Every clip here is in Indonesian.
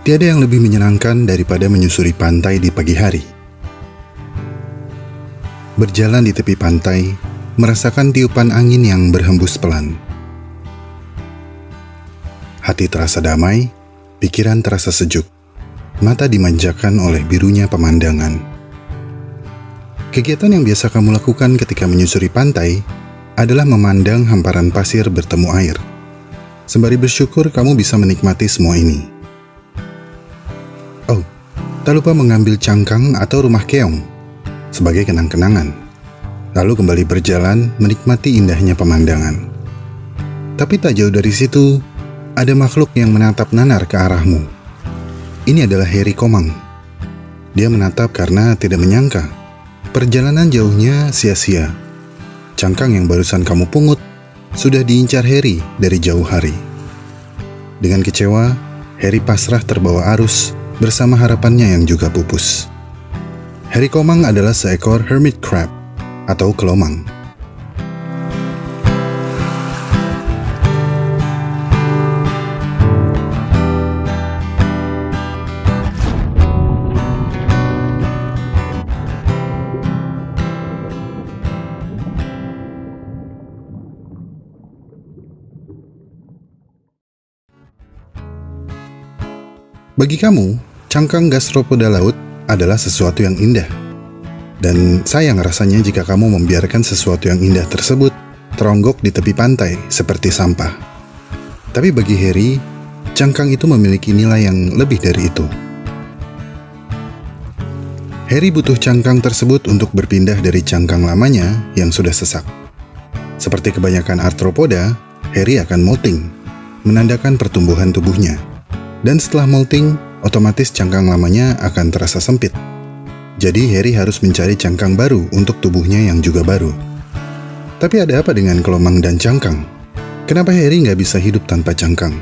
Tiada yang lebih menyenangkan daripada menyusuri pantai di pagi hari. Berjalan di tepi pantai, merasakan tiupan angin yang berhembus pelan. Hati terasa damai, pikiran terasa sejuk, mata dimanjakan oleh birunya pemandangan. Kegiatan yang biasa kamu lakukan ketika menyusuri pantai adalah memandang hamparan pasir bertemu air. Sembari bersyukur kamu bisa menikmati semua ini. Oh, tak lupa mengambil cangkang atau rumah keong sebagai kenang-kenangan. Lalu kembali berjalan menikmati indahnya pemandangan. Tapi tak jauh dari situ, ada makhluk yang menatap nanar ke arahmu. Ini adalah Heri Komang. Dia menatap karena tidak menyangka perjalanan jauhnya sia-sia. Cangkang yang barusan kamu pungut sudah diincar Heri dari jauh hari. Dengan kecewa, Heri pasrah terbawa arus bersama harapannya yang juga pupus. Heri Komang adalah seekor hermit crab atau kelomang. Bagi kamu, cangkang gastropoda laut adalah sesuatu yang indah. Dan sayang rasanya jika kamu membiarkan sesuatu yang indah tersebut teronggok di tepi pantai seperti sampah. Tapi bagi Heri, cangkang itu memiliki nilai yang lebih dari itu. Heri butuh cangkang tersebut untuk berpindah dari cangkang lamanya yang sudah sesak. Seperti kebanyakan arthropoda, Heri akan molting, menandakan pertumbuhan tubuhnya. Dan setelah molting, otomatis cangkang lamanya akan terasa sempit. Jadi Heri harus mencari cangkang baru untuk tubuhnya yang juga baru. Tapi ada apa dengan kelomang dan cangkang? Kenapa Heri nggak bisa hidup tanpa cangkang?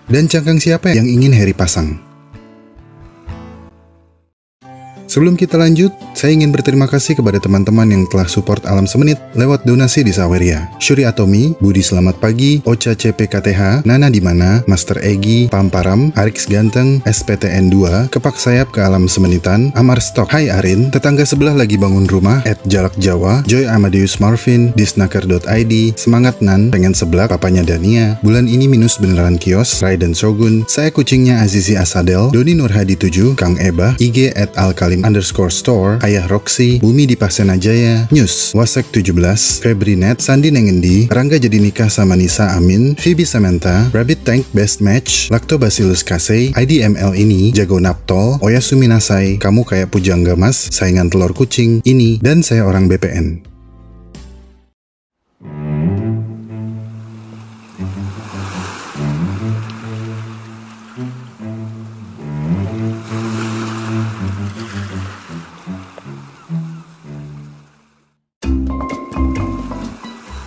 Dan cangkang siapa yang ingin Heri pasang? Sebelum kita lanjut, saya ingin berterima kasih kepada teman-teman yang telah support Alam Semenit lewat donasi di Saweria. Syuri Atomi, Budi Selamat Pagi, Ocha CPKTH, Nana Dimana, Master Egi, Pamparam, Arix Ganteng, SPTN 2, Kepak Sayap ke Alam Semenitan, Amar Stok, Hai Arin, Tetangga Sebelah Lagi Bangun Rumah, Jalak Jawa, Joy Amadeus Marvin, Disnaker.id, Semangat Nan, Pengen Seblak, Papanya Dania, Bulan Ini Minus Beneran Kios, Raiden Shogun, Saya Kucingnya Azizi Asadel, Doni Nurhadi 7, Kang Eba, IG @alkalim_store, Ayah Roxy, Bumi di Pasenajaya, News, Wasek 17, Febrinet, Sandi Nengendi, Rangga Jadi Nikah Sama Nisa Amin, Phoebe Samantha, Rabbit Tank Best Match, Lactobacillus Casei, IDML Ini, Jago Naptol, Oyasumi Nasai, Kamu Kayak Pujangga Mas, Saingan Telur Kucing, Ini, dan Saya Orang BPN.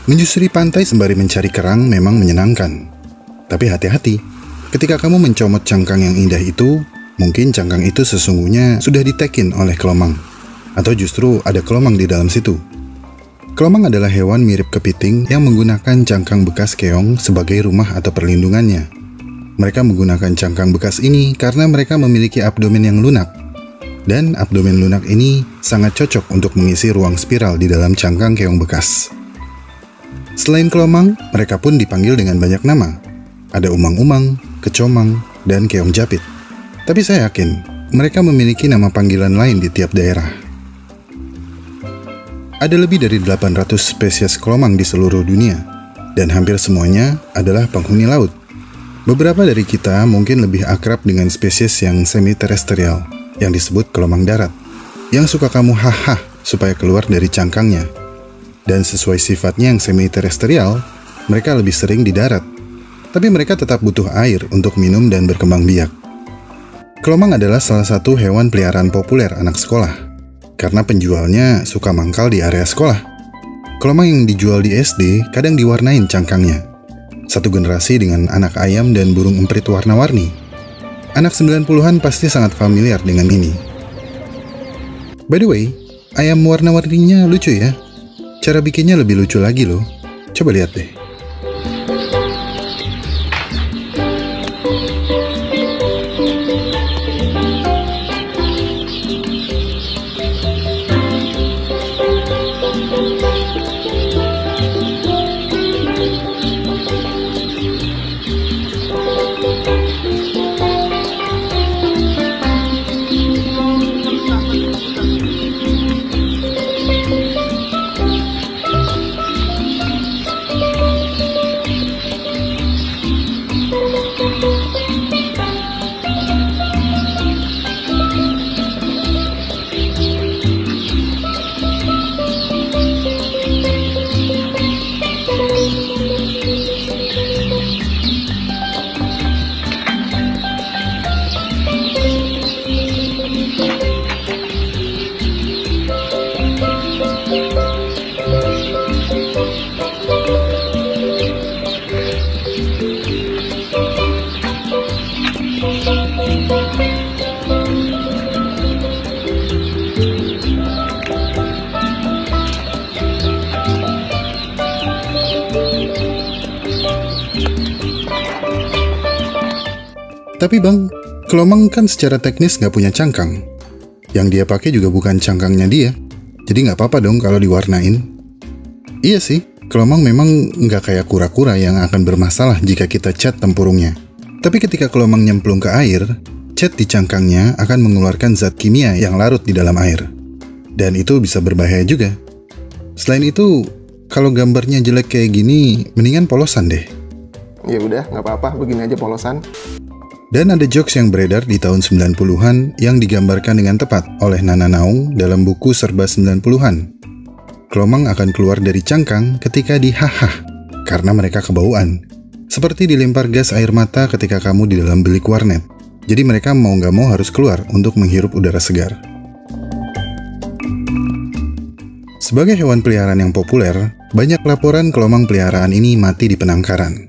Menyusuri pantai sembari mencari kerang memang menyenangkan. Tapi hati-hati, ketika kamu mencomot cangkang yang indah itu, mungkin cangkang itu sesungguhnya sudah ditekin oleh kelomang. Atau justru ada kelomang di dalam situ. Kelomang adalah hewan mirip kepiting yang menggunakan cangkang bekas keong sebagai rumah atau perlindungannya. Mereka menggunakan cangkang bekas ini karena mereka memiliki abdomen yang lunak. Dan abdomen lunak ini sangat cocok untuk mengisi ruang spiral di dalam cangkang keong bekas. Selain kelomang, mereka pun dipanggil dengan banyak nama. Ada umang-umang, kecomang, dan keong japit. Tapi saya yakin, mereka memiliki nama panggilan lain di tiap daerah. Ada lebih dari 800 spesies kelomang di seluruh dunia, dan hampir semuanya adalah penghuni laut. Beberapa dari kita mungkin lebih akrab dengan spesies yang semi-terestrial, yang disebut kelomang darat, yang suka kamu haha supaya keluar dari cangkangnya. Dan sesuai sifatnya yang semi-terestrial, mereka lebih sering di darat. Tapi mereka tetap butuh air untuk minum dan berkembang biak. Kelomang adalah salah satu hewan peliharaan populer anak sekolah, karena penjualnya suka mangkal di area sekolah. Kelomang yang dijual di SD kadang diwarnain cangkangnya. Satu generasi dengan anak ayam dan burung emprit warna-warni. Anak 90-an pasti sangat familiar dengan ini. By the way, ayam warna-warninya lucu ya. Cara bikinnya lebih lucu lagi loh. Coba lihat deh. Tapi bang, kelomang kan secara teknis nggak punya cangkang. Yang dia pakai juga bukan cangkangnya dia. Jadi nggak apa-apa dong kalau diwarnain. Iya sih, kelomang memang nggak kayak kura-kura yang akan bermasalah jika kita cat tempurungnya. Tapi ketika kelomang nyemplung ke air, cat di cangkangnya akan mengeluarkan zat kimia yang larut di dalam air. Dan itu bisa berbahaya juga. Selain itu, kalau gambarnya jelek kayak gini, mendingan polosan deh. Ya udah, nggak apa-apa, begini aja polosan. Dan ada jokes yang beredar di tahun 90-an yang digambarkan dengan tepat oleh Nana Naung dalam buku Serba 90-an. Kelomang akan keluar dari cangkang ketika dihahah karena mereka kebauan. Seperti dilempar gas air mata ketika kamu di dalam bilik warnet. Jadi mereka mau nggak mau harus keluar untuk menghirup udara segar. Sebagai hewan peliharaan yang populer, banyak laporan kelomang peliharaan ini mati di penangkaran.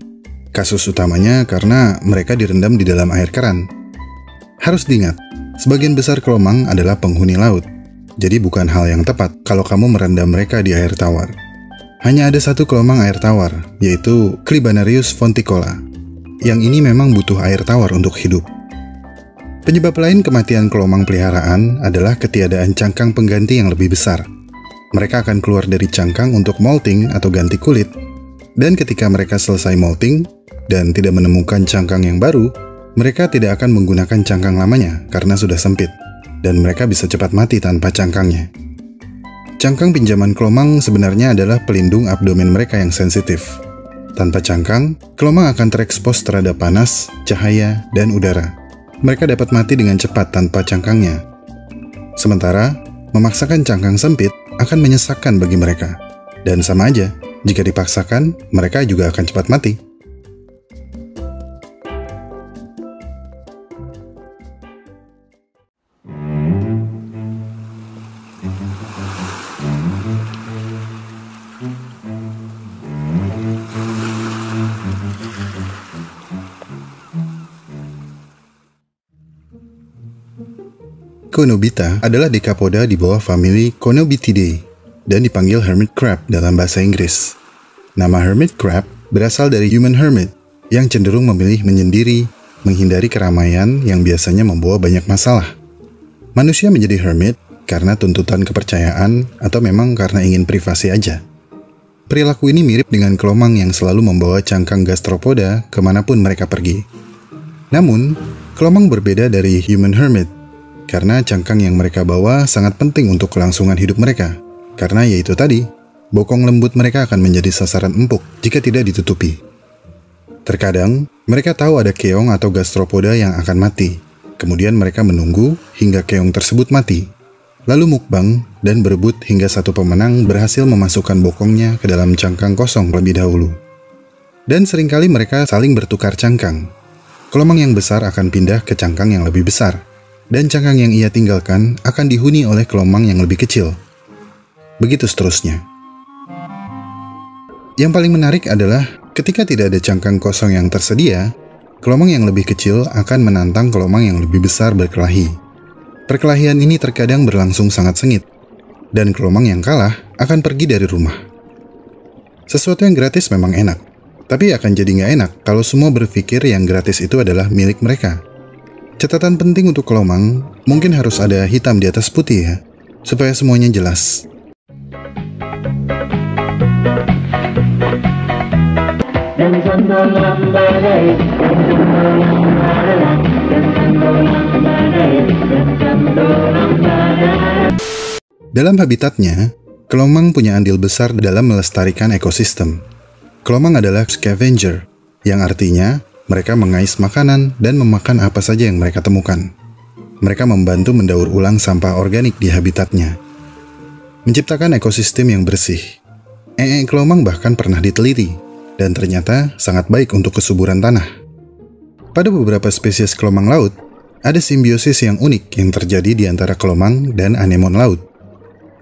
Kasus utamanya karena mereka direndam di dalam air keran. Harus diingat, sebagian besar kelomang adalah penghuni laut. Jadi bukan hal yang tepat kalau kamu merendam mereka di air tawar. Hanya ada satu kelomang air tawar, yaitu Clibanarius fonticola. Yang ini memang butuh air tawar untuk hidup. Penyebab lain kematian kelomang peliharaan adalah ketiadaan cangkang pengganti yang lebih besar. Mereka akan keluar dari cangkang untuk molting atau ganti kulit. Dan ketika mereka selesai molting dan tidak menemukan cangkang yang baru, mereka tidak akan menggunakan cangkang lamanya karena sudah sempit, dan mereka bisa cepat mati tanpa cangkangnya. Cangkang pinjaman kelomang sebenarnya adalah pelindung abdomen mereka yang sensitif. Tanpa cangkang, kelomang akan terekspos terhadap panas, cahaya, dan udara. Mereka dapat mati dengan cepat tanpa cangkangnya. Sementara, memaksakan cangkang sempit akan menyesakkan bagi mereka. Dan sama aja, jika dipaksakan, mereka juga akan cepat mati. Conobita adalah dekapoda di bawah famili Conobitidae dan dipanggil hermit crab dalam bahasa Inggris. Nama hermit crab berasal dari human hermit yang cenderung memilih menyendiri, menghindari keramaian yang biasanya membawa banyak masalah. Manusia menjadi hermit karena tuntutan kepercayaan atau memang karena ingin privasi aja. Perilaku ini mirip dengan kelomang yang selalu membawa cangkang gastropoda kemanapun mereka pergi. Namun, kelomang berbeda dari human hermit karena cangkang yang mereka bawa sangat penting untuk kelangsungan hidup mereka. Karena yaitu tadi, bokong lembut mereka akan menjadi sasaran empuk jika tidak ditutupi. Terkadang, mereka tahu ada keong atau gastropoda yang akan mati. Kemudian mereka menunggu hingga keong tersebut mati. Lalu mukbang dan berebut hingga satu pemenang berhasil memasukkan bokongnya ke dalam cangkang kosong lebih dahulu. Dan seringkali mereka saling bertukar cangkang. Kelomang yang besar akan pindah ke cangkang yang lebih besar. Dan cangkang yang ia tinggalkan akan dihuni oleh kelomang yang lebih kecil. Begitu seterusnya. Yang paling menarik adalah ketika tidak ada cangkang kosong yang tersedia, kelomang yang lebih kecil akan menantang kelomang yang lebih besar berkelahi. Perkelahian ini terkadang berlangsung sangat sengit, dan kelomang yang kalah akan pergi dari rumah. Sesuatu yang gratis memang enak, tapi akan jadi nggak enak kalau semua berpikir yang gratis itu adalah milik mereka. Catatan penting untuk kelomang, mungkin harus ada hitam di atas putih ya, supaya semuanya jelas. Dalam habitatnya, kelomang punya andil besar dalam melestarikan ekosistem. Kelomang adalah scavenger, yang artinya mereka mengais makanan dan memakan apa saja yang mereka temukan. Mereka membantu mendaur ulang sampah organik di habitatnya, menciptakan ekosistem yang bersih. Kelomang bahkan pernah diteliti, dan ternyata sangat baik untuk kesuburan tanah. Pada beberapa spesies kelomang laut, ada simbiosis yang unik yang terjadi di antara kelomang dan anemon laut.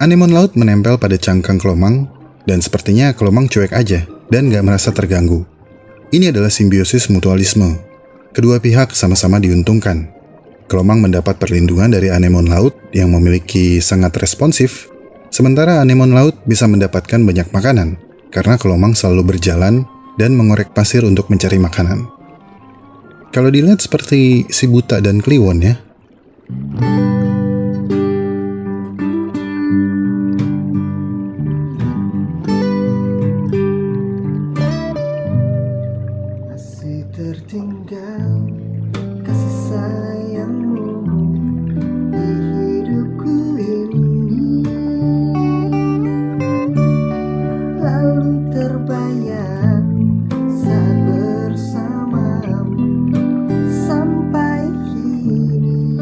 Anemon laut menempel pada cangkang kelomang, dan sepertinya kelomang cuek aja dan gak merasa terganggu. Ini adalah simbiosis mutualisme. Kedua pihak sama-sama diuntungkan. Kelomang mendapat perlindungan dari anemon laut yang memiliki sangat responsif, sementara anemon laut bisa mendapatkan banyak makanan karena kelomang selalu berjalan dan mengorek pasir untuk mencari makanan. Kalau dilihat seperti si buta dan kliwon ya. Tertinggal kasih sayangmu di hidupku ini, lalu terbayang saat bersamamu sampai kini.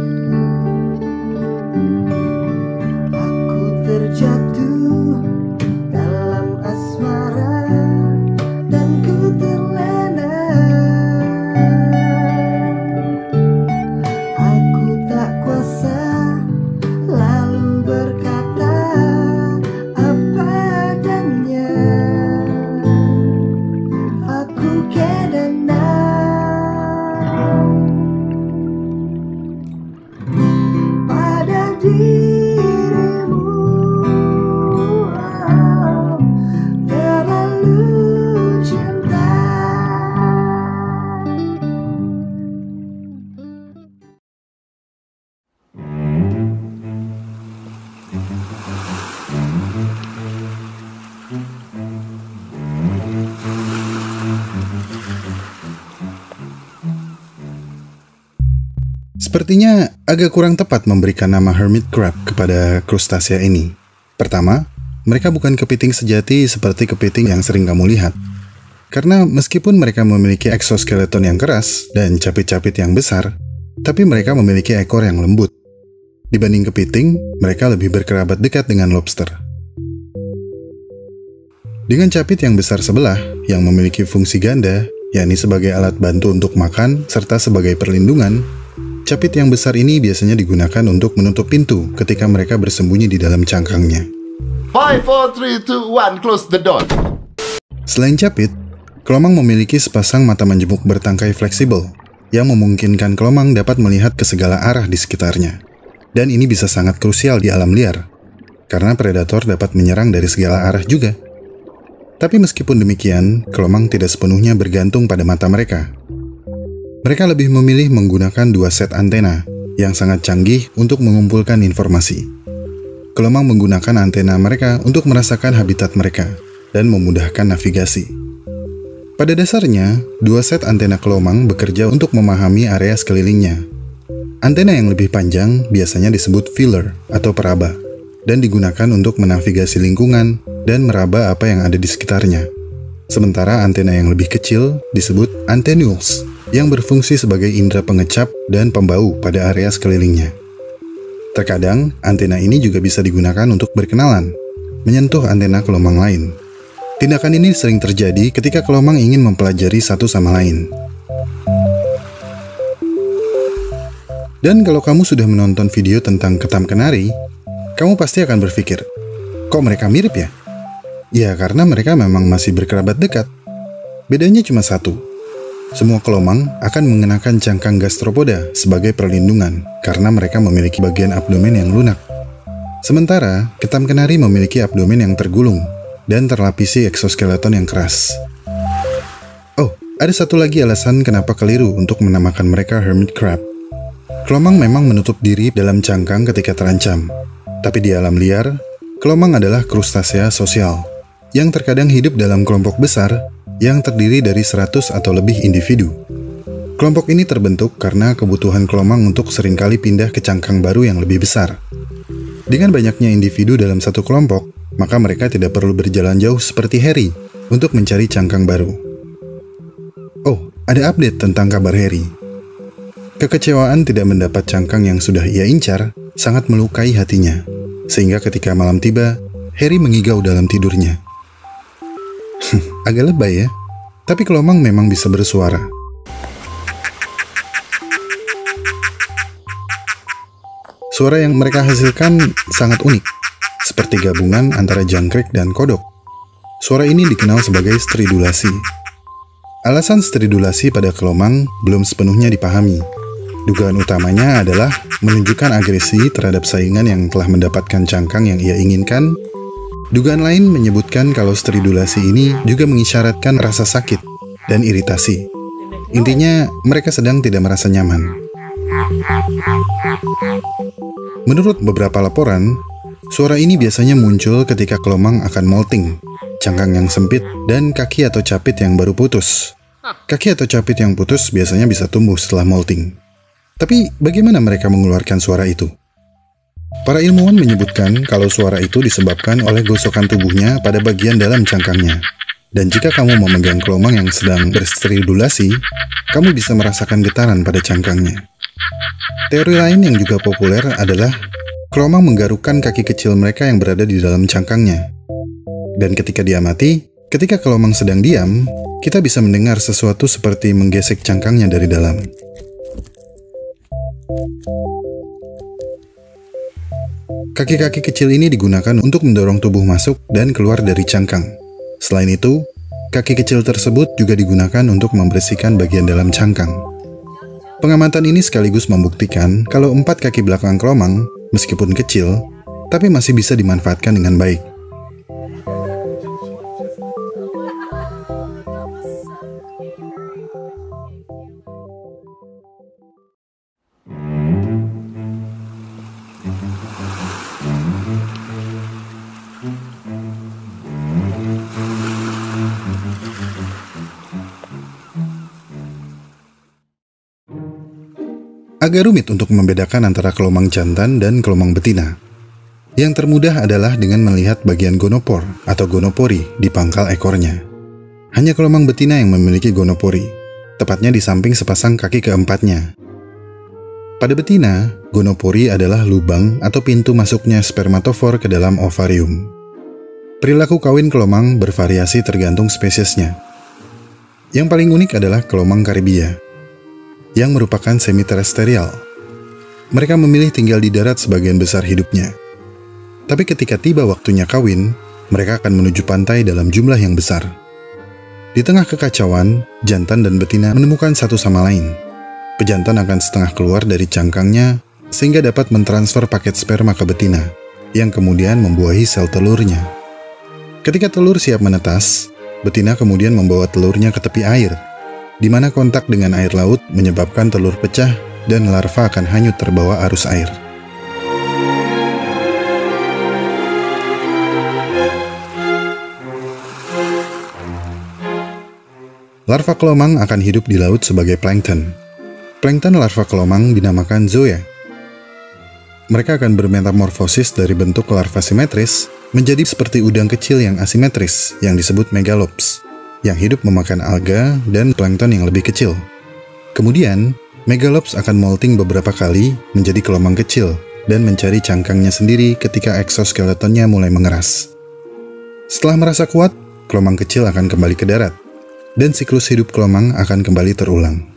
Aku terjatuh dalam asmara dan ku terlena. Sepertinya agak kurang tepat memberikan nama hermit crab kepada krustasea ini. Pertama, mereka bukan kepiting sejati seperti kepiting yang sering kamu lihat. Karena meskipun mereka memiliki eksoskeleton yang keras dan capit-capit yang besar, tapi mereka memiliki ekor yang lembut. Dibanding kepiting, mereka lebih berkerabat dekat dengan lobster. Dengan capit yang besar sebelah, yang memiliki fungsi ganda, yakni sebagai alat bantu untuk makan serta sebagai perlindungan, capit yang besar ini biasanya digunakan untuk menutup pintu ketika mereka bersembunyi di dalam cangkangnya. 5, 4, 3, 2, 1, close the door. Selain capit, kelomang memiliki sepasang mata menjemuk bertangkai fleksibel yang memungkinkan kelomang dapat melihat ke segala arah di sekitarnya. Dan ini bisa sangat krusial di alam liar, karena predator dapat menyerang dari segala arah juga. Tapi meskipun demikian, kelomang tidak sepenuhnya bergantung pada mata mereka. Mereka lebih memilih menggunakan 2 set antena yang sangat canggih untuk mengumpulkan informasi. Kelomang menggunakan antena mereka untuk merasakan habitat mereka dan memudahkan navigasi. Pada dasarnya, 2 set antena kelomang bekerja untuk memahami area sekelilingnya. Antena yang lebih panjang biasanya disebut feeler atau peraba, dan digunakan untuk menavigasi lingkungan dan meraba apa yang ada di sekitarnya. Sementara antena yang lebih kecil disebut antennules, yang berfungsi sebagai indera pengecap dan pembau pada area sekelilingnya. Terkadang, antena ini juga bisa digunakan untuk berkenalan, menyentuh antena kelomang lain. Tindakan ini sering terjadi ketika kelomang ingin mempelajari satu sama lain. Dan kalau kamu sudah menonton video tentang ketam kenari, kamu pasti akan berpikir, kok mereka mirip ya? Ya, karena mereka memang masih berkerabat dekat. Bedanya cuma satu. Semua kelomang akan mengenakan cangkang gastropoda sebagai perlindungan karena mereka memiliki bagian abdomen yang lunak. Sementara, ketam kenari memiliki abdomen yang tergulung dan terlapisi eksoskeleton yang keras. Oh, ada satu lagi alasan kenapa keliru untuk menamakan mereka hermit crab. Kelomang memang menutup diri dalam cangkang ketika terancam. Tapi di alam liar, kelomang adalah krustasea sosial yang terkadang hidup dalam kelompok besar yang terdiri dari 100 atau lebih individu. Kelompok ini terbentuk karena kebutuhan kelomang untuk seringkali pindah ke cangkang baru yang lebih besar. Dengan banyaknya individu dalam satu kelompok, maka mereka tidak perlu berjalan jauh seperti Harry untuk mencari cangkang baru. Oh, ada update tentang kabar Harry. Kekecewaan tidak mendapat cangkang yang sudah ia incar sangat melukai hatinya, sehingga ketika malam tiba, Harry mengigau dalam tidurnya. Agak lebay ya, tapi kelomang memang bisa bersuara. Suara yang mereka hasilkan sangat unik, seperti gabungan antara jangkrik dan kodok. Suara ini dikenal sebagai stridulasi. Alasan stridulasi pada kelomang belum sepenuhnya dipahami. Dugaan utamanya adalah menunjukkan agresi terhadap saingan yang telah mendapatkan cangkang yang ia inginkan. Dugaan lain menyebutkan kalau stridulasi ini juga mengisyaratkan rasa sakit dan iritasi. Intinya, mereka sedang tidak merasa nyaman. Menurut beberapa laporan, suara ini biasanya muncul ketika kelomang akan molting, cangkang yang sempit, dan kaki atau capit yang baru putus. Kaki atau capit yang putus biasanya bisa tumbuh setelah molting. Tapi bagaimana mereka mengeluarkan suara itu? Para ilmuwan menyebutkan kalau suara itu disebabkan oleh gosokan tubuhnya pada bagian dalam cangkangnya. Dan jika kamu memegang kelomang yang sedang berstridulasi, kamu bisa merasakan getaran pada cangkangnya. Teori lain yang juga populer adalah kelomang menggarukkan kaki kecil mereka yang berada di dalam cangkangnya. Dan ketika diamati, ketika kelomang sedang diam, kita bisa mendengar sesuatu seperti menggesek cangkangnya dari dalam. Kaki-kaki kecil ini digunakan untuk mendorong tubuh masuk dan keluar dari cangkang. Selain itu, kaki kecil tersebut juga digunakan untuk membersihkan bagian dalam cangkang. Pengamatan ini sekaligus membuktikan kalau 4 kaki belakang kelomang, meskipun kecil, tapi masih bisa dimanfaatkan dengan baik. Agak rumit untuk membedakan antara kelomang jantan dan kelomang betina. Yang termudah adalah dengan melihat bagian gonopor atau gonopori di pangkal ekornya. Hanya kelomang betina yang memiliki gonopori, tepatnya di samping sepasang kaki keempatnya. Pada betina, gonopori adalah lubang atau pintu masuknya spermatofor ke dalam ovarium. Perilaku kawin kelomang bervariasi tergantung spesiesnya. Yang paling unik adalah kelomang Karibia, yang merupakan semi-terestrial. Mereka memilih tinggal di darat sebagian besar hidupnya. Tapi ketika tiba waktunya kawin, mereka akan menuju pantai dalam jumlah yang besar. Di tengah kekacauan, jantan dan betina menemukan satu sama lain. Pejantan akan setengah keluar dari cangkangnya, sehingga dapat mentransfer paket sperma ke betina, yang kemudian membuahi sel telurnya. Ketika telur siap menetas, betina kemudian membawa telurnya ke tepi air, di mana kontak dengan air laut menyebabkan telur pecah dan larva akan hanyut terbawa arus air. Larva kelomang akan hidup di laut sebagai plankton. Plankton larva kelomang dinamakan zoea. Mereka akan bermetamorfosis dari bentuk larva simetris menjadi seperti udang kecil yang asimetris yang disebut megalops, yang hidup memakan alga dan plankton yang lebih kecil. Kemudian, megalops akan molting beberapa kali menjadi kelomang kecil dan mencari cangkangnya sendiri ketika eksoskeletonnya mulai mengeras. Setelah merasa kuat, kelomang kecil akan kembali ke darat, dan siklus hidup kelomang akan kembali terulang.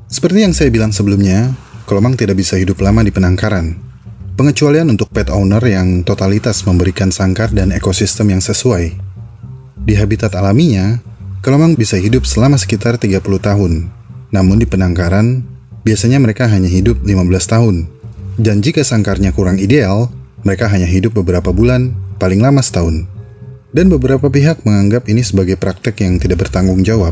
Seperti yang saya bilang sebelumnya, kelomang tidak bisa hidup lama di penangkaran. Pengecualian untuk pet owner yang totalitas memberikan sangkar dan ekosistem yang sesuai. Di habitat alaminya, kelomang bisa hidup selama sekitar 30 tahun. Namun di penangkaran, biasanya mereka hanya hidup 15 tahun. Dan jika sangkarnya kurang ideal, Mereka hanya hidup beberapa bulan, paling lama setahun. Dan beberapa pihak menganggap ini sebagai praktek yang tidak bertanggung jawab.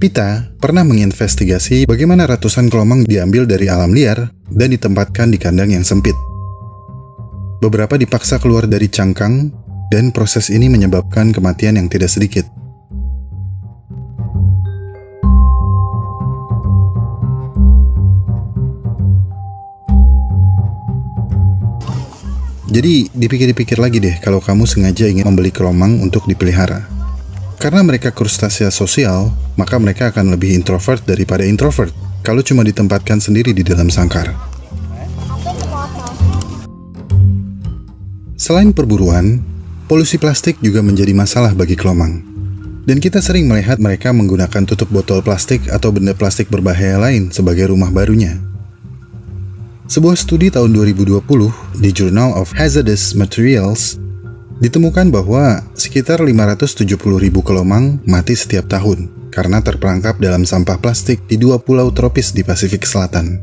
PETA pernah menginvestigasi bagaimana ratusan kelomang diambil dari alam liar dan ditempatkan di kandang yang sempit. Beberapa dipaksa keluar dari cangkang, dan proses ini menyebabkan kematian yang tidak sedikit. Jadi, dipikir-pikir lagi deh kalau kamu sengaja ingin membeli kelomang untuk dipelihara. Karena mereka krustasea sosial, maka mereka akan lebih introvert daripada introvert kalau cuma ditempatkan sendiri di dalam sangkar. Selain perburuan, polusi plastik juga menjadi masalah bagi kelomang. Dan kita sering melihat mereka menggunakan tutup botol plastik atau benda plastik berbahaya lain sebagai rumah barunya. Sebuah studi tahun 2020 di Journal of Hazardous Materials ditemukan bahwa sekitar 570.000 kelomang mati setiap tahun karena terperangkap dalam sampah plastik di 2 pulau tropis di Pasifik Selatan.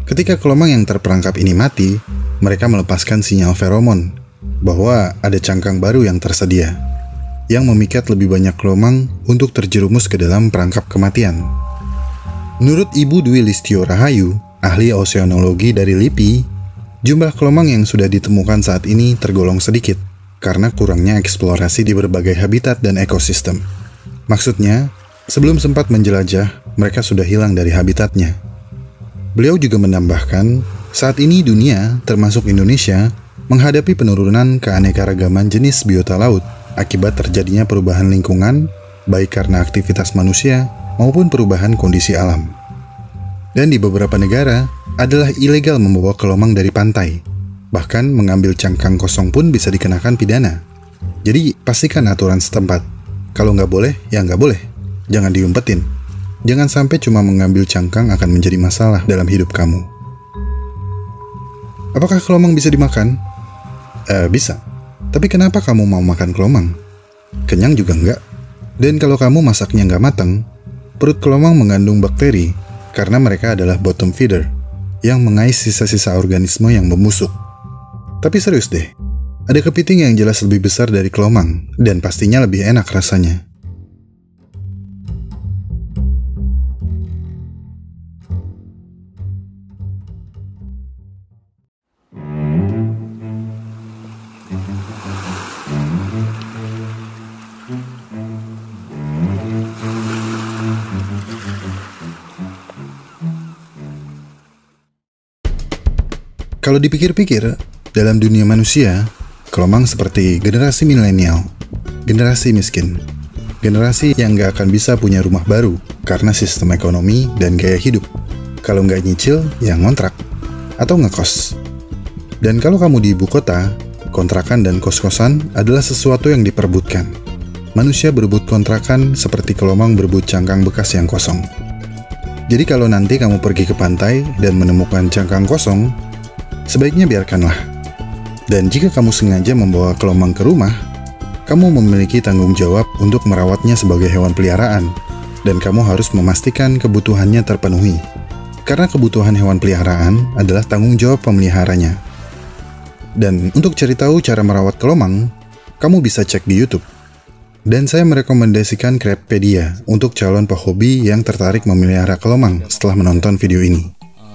Ketika kelomang yang terperangkap ini mati, mereka melepaskan sinyal feromon bahwa ada cangkang baru yang tersedia, yang memikat lebih banyak kelomang untuk terjerumus ke dalam perangkap kematian. Menurut Ibu Dwi Listio Rahayu, ahli oseanologi dari LIPI, jumlah kelomang yang sudah ditemukan saat ini tergolong sedikit karena kurangnya eksplorasi di berbagai habitat dan ekosistem. Maksudnya, sebelum sempat menjelajah, mereka sudah hilang dari habitatnya. Beliau juga menambahkan, saat ini dunia, termasuk Indonesia, menghadapi penurunan keanekaragaman jenis biota laut akibat terjadinya perubahan lingkungan, baik karena aktivitas manusia maupun perubahan kondisi alam. Dan di beberapa negara, adalah ilegal membawa kelomang dari pantai. Bahkan mengambil cangkang kosong pun bisa dikenakan pidana. Jadi, pastikan aturan setempat. Kalau nggak boleh, ya nggak boleh. Jangan diumpetin. Jangan sampai cuma mengambil cangkang akan menjadi masalah dalam hidup kamu. Apakah kelomang bisa dimakan? Bisa. Tapi kenapa kamu mau makan kelomang? Kenyang juga nggak. Dan kalau kamu masaknya nggak matang, perut kelomang mengandung bakteri, karena mereka adalah bottom feeder yang mengais sisa-sisa organisme yang membusuk. Tapi serius deh, ada kepiting yang jelas lebih besar dari kelomang dan pastinya lebih enak rasanya. Kalau dipikir-pikir, dalam dunia manusia, kelomang seperti generasi milenial, generasi miskin, generasi yang nggak akan bisa punya rumah baru karena sistem ekonomi dan gaya hidup. Kalau nggak nyicil, ya ngontrak atau ngekos. Dan kalau kamu di ibu kota, kontrakan dan kos-kosan adalah sesuatu yang diperebutkan. Manusia berebut kontrakan seperti kelomang berebut cangkang bekas yang kosong. Jadi kalau nanti kamu pergi ke pantai dan menemukan cangkang kosong, sebaiknya biarkanlah. Dan jika kamu sengaja membawa kelomang ke rumah, kamu memiliki tanggung jawab untuk merawatnya sebagai hewan peliharaan, dan kamu harus memastikan kebutuhannya terpenuhi. Karena kebutuhan hewan peliharaan adalah tanggung jawab pemeliharanya. Dan untuk cari tahu cara merawat kelomang, kamu bisa cek di YouTube. Dan saya merekomendasikan Crabpedia untuk calon pehobi yang tertarik memelihara kelomang setelah menonton video ini.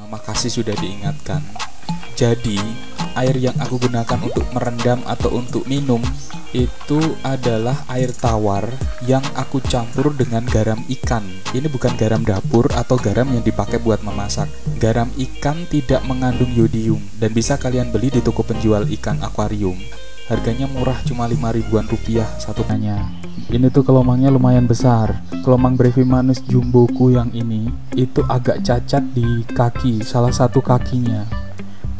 Makasih sudah diingatkan. Jadi, air yang aku gunakan untuk merendam atau untuk minum itu adalah air tawar yang aku campur dengan garam ikan. Ini bukan garam dapur atau garam yang dipakai buat memasak. Garam ikan tidak mengandung yodium dan bisa kalian beli di toko penjual ikan akuarium. Harganya murah, cuma 5 ribuan rupiah satu hanya. Ini tuh kelomangnya lumayan besar. Kelomang Brevimanus jumboku yang ini itu agak cacat di kaki, salah satu kakinya.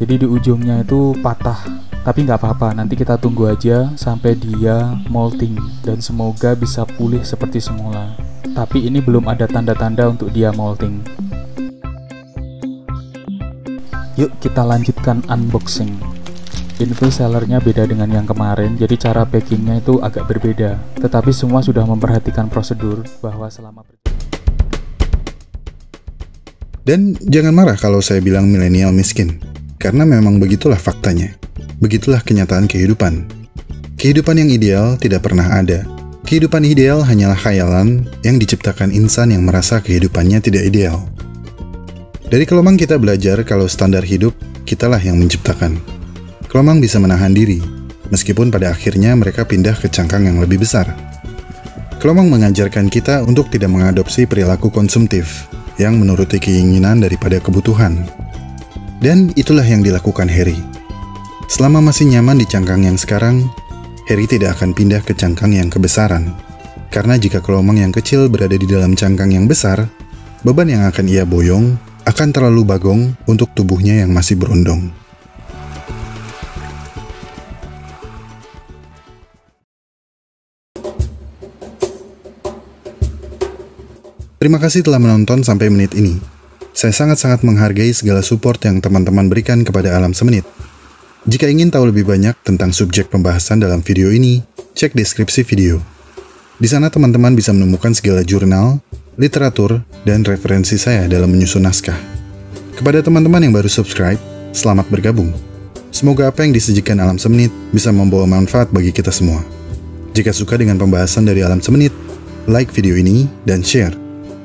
Jadi di ujungnya itu patah. Tapi nggak apa-apa, nanti kita tunggu aja sampai dia molting dan semoga bisa pulih seperti semula. Tapi ini belum ada tanda-tanda untuk dia molting. Yuk kita lanjutkan unboxing. Ini tuh sellernya beda dengan yang kemarin, jadi cara packingnya itu agak berbeda. Tetapi semua sudah memperhatikan prosedur bahwa selama Dan jangan marah kalau saya bilang milenial miskin. karena memang begitulah faktanya. Begitulah kenyataan kehidupan. Kehidupan yang ideal tidak pernah ada. Kehidupan ideal hanyalah khayalan yang diciptakan insan yang merasa kehidupannya tidak ideal. Dari kelomang kita belajar kalau standar hidup kitalah yang menciptakan. Kelomang bisa menahan diri, meskipun pada akhirnya mereka pindah ke cangkang yang lebih besar. Kelomang mengajarkan kita untuk tidak mengadopsi perilaku konsumtif yang menuruti keinginan daripada kebutuhan. Dan itulah yang dilakukan Harry. Selama masih nyaman di cangkang yang sekarang, Harry tidak akan pindah ke cangkang yang kebesaran. Karena jika kelomang yang kecil berada di dalam cangkang yang besar, beban yang akan ia boyong akan terlalu bagong untuk tubuhnya yang masih berondong. Terima kasih telah menonton sampai menit ini. Saya sangat-sangat menghargai segala support yang teman-teman berikan kepada Alam Semenit. Jika ingin tahu lebih banyak tentang subjek pembahasan dalam video ini, cek deskripsi video. Di sana teman-teman bisa menemukan segala jurnal, literatur, dan referensi saya dalam menyusun naskah. Kepada teman-teman yang baru subscribe, selamat bergabung. Semoga apa yang disajikan Alam Semenit bisa membawa manfaat bagi kita semua. Jika suka dengan pembahasan dari Alam Semenit, like video ini dan share.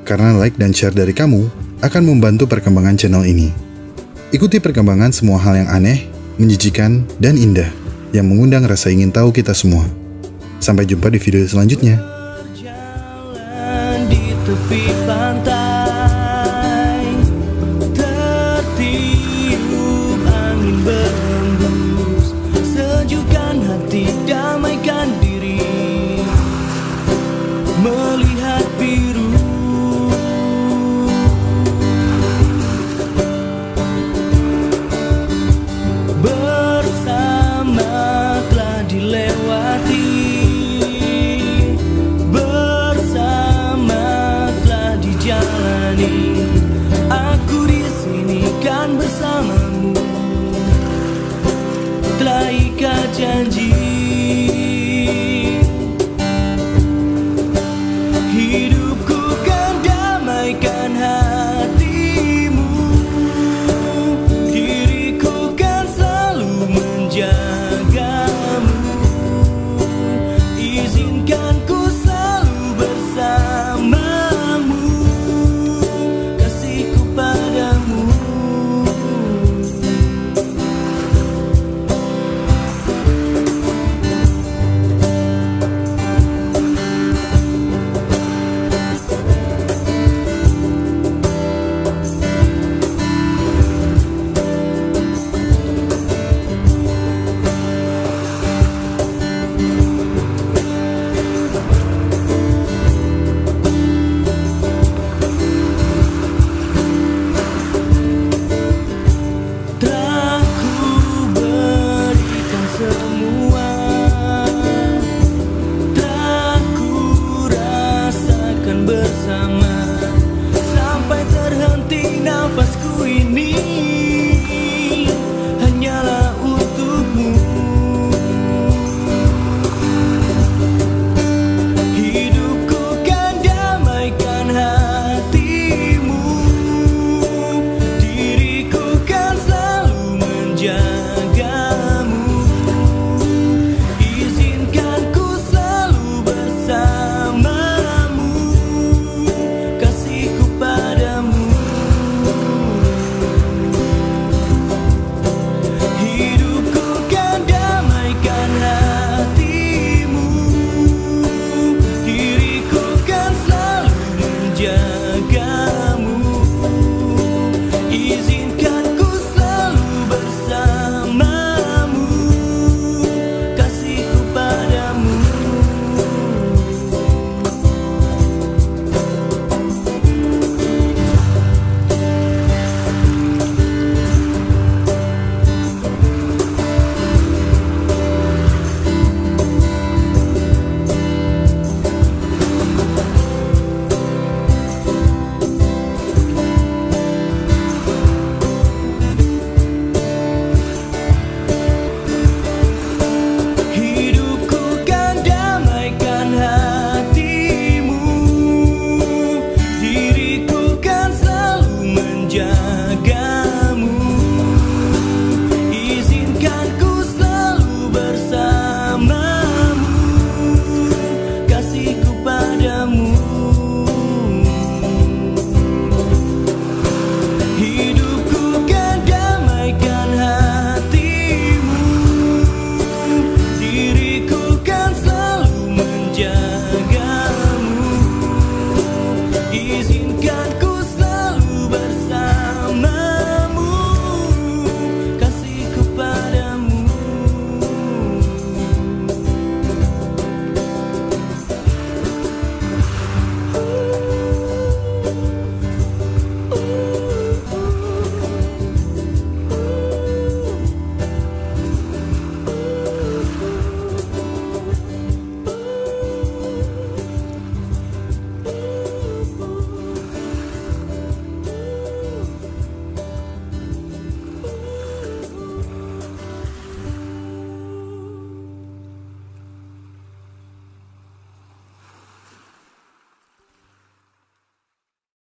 Karena like dan share dari kamu akan membantu perkembangan channel ini. Ikuti perkembangan semua hal yang aneh, menjijikan, dan indah yang mengundang rasa ingin tahu kita semua. Sampai jumpa di video selanjutnya.